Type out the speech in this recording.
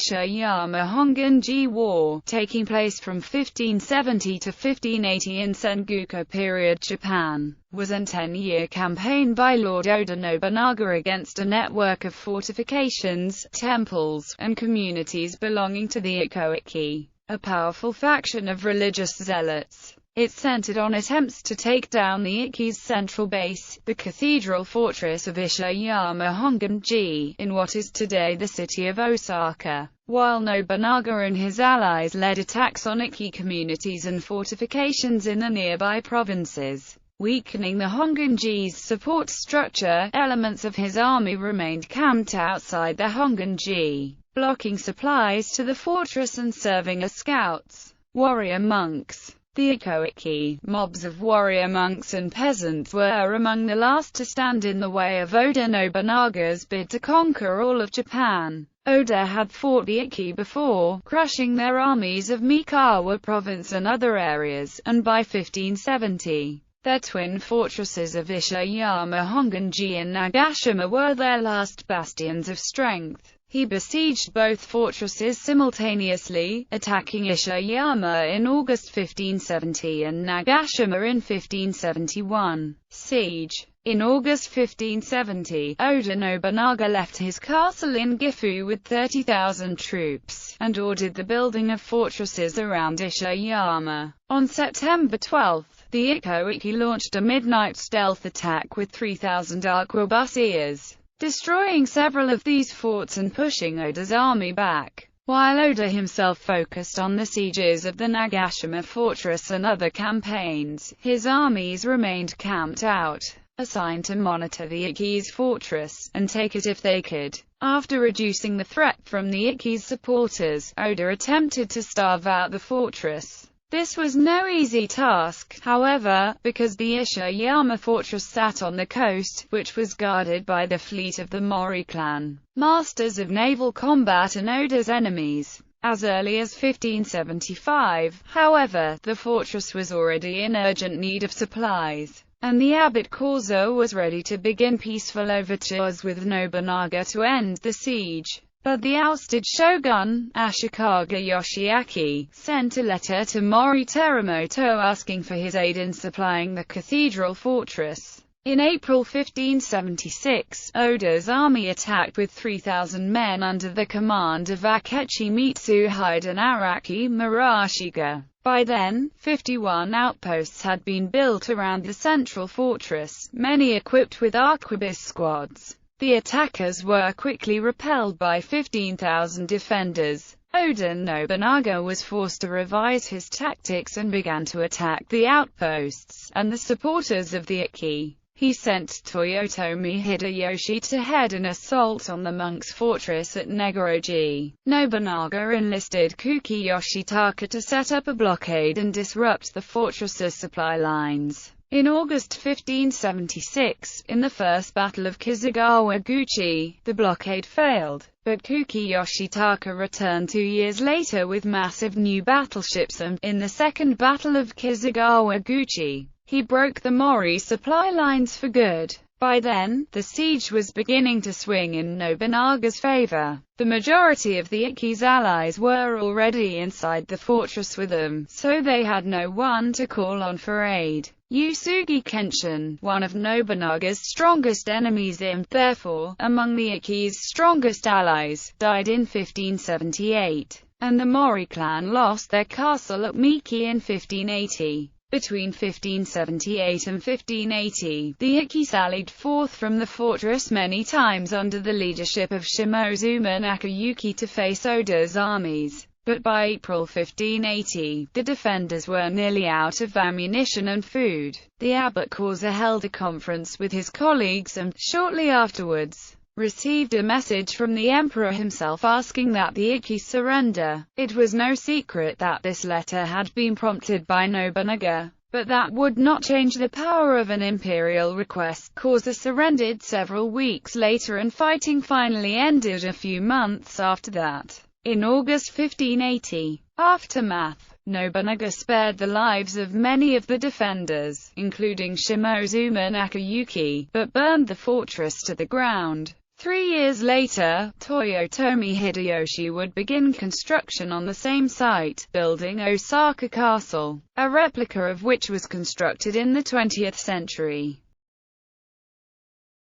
Ishiyama Hongan-ji War, taking place from 1570 to 1580 in Sengoku period Japan, was a 10-year campaign by Lord Oda Nobunaga against a network of fortifications, temples, and communities belonging to the Ikko-Ikki, a powerful faction of religious zealots. It centered on attempts to take down the Ikki's central base, the cathedral fortress of Ishiyama Hongan-ji, in what is today the city of Osaka, while Nobunaga and his allies led attacks on Ikki communities and fortifications in the nearby provinces. Weakening the Hongan-ji's support structure, elements of his army remained camped outside the Hongan-ji, blocking supplies to the fortress and serving as scouts. Warrior monks. The Ikko-Ikki, mobs of warrior monks and peasants, were among the last to stand in the way of Oda Nobunaga's bid to conquer all of Japan. Oda had fought the Ikki before, crushing their armies of Mikawa province and other areas, and by 1570, their twin fortresses of Ishiyama Hongan-ji and Nagashima were their last bastions of strength. He besieged both fortresses simultaneously, attacking Ishiyama in August 1570 and Nagashima in 1571. Siege. In August 1570, Oda Nobunaga left his castle in Gifu with 30,000 troops, and ordered the building of fortresses around Ishiyama. On September 12, the Ikko-Ikki launched a midnight stealth attack with 3,000 arquebusiers, destroying several of these forts and pushing Oda's army back. While Oda himself focused on the sieges of the Nagashima fortress and other campaigns, his armies remained camped out, assigned to monitor the Ikki's fortress, and take it if they could. After reducing the threat from the Ikki's supporters, Oda attempted to starve out the fortress. This was no easy task, however, because the Ishiyama fortress sat on the coast, which was guarded by the fleet of the Mori clan, masters of naval combat and Oda's enemies. As early as 1575, however, the fortress was already in urgent need of supplies, and the abbot Kozo was ready to begin peaceful overtures with Nobunaga to end the siege. But the ousted shogun, Ashikaga Yoshiaki, sent a letter to Mori Teramoto asking for his aid in supplying the cathedral fortress. In April 1576, Oda's army attacked with 3,000 men under the command of Akechi Mitsuhide and Araki Murashiga. By then, 51 outposts had been built around the central fortress, many equipped with arquebus squads. The attackers were quickly repelled by 15,000 defenders. Oda Nobunaga was forced to revise his tactics and began to attack the outposts and the supporters of the Ikki. He sent Toyotomi Hideyoshi to head an assault on the monks' fortress at Negoroji. Nobunaga enlisted Kuki Yoshitaka to set up a blockade and disrupt the fortress's supply lines. In August 1576, in the First Battle of Kisugawa-guchi, the blockade failed, but Kuki Yoshitaka returned 2 years later with massive new battleships and, in the Second Battle of Kisugawa-guchi, he broke the Mori supply lines for good. By then, the siege was beginning to swing in Nobunaga's favor. The majority of the Ikki's allies were already inside the fortress with them, so they had no one to call on for aid. Usugi Kenshin, one of Nobunaga's strongest enemies and, therefore, among the Ikki's strongest allies, died in 1578, and the Mori clan lost their castle at Miki in 1580. Between 1578 and 1580, the Ikki sallied forth from the fortress many times under the leadership of Shimozuma Nakayuki to face Oda's armies. But by April 1580, the defenders were nearly out of ammunition and food. The abbot Kozo held a conference with his colleagues and, shortly afterwards, received a message from the emperor himself asking that the Ikki surrender. It was no secret that this letter had been prompted by Nobunaga, but that would not change the power of an imperial request. Kozo surrendered several weeks later and fighting finally ended a few months after that. In August 1580, aftermath, Nobunaga spared the lives of many of the defenders, including Shimozuma Nakayuki, but burned the fortress to the ground. 3 years later, Toyotomi Hideyoshi would begin construction on the same site, building Osaka Castle, a replica of which was constructed in the 20th century.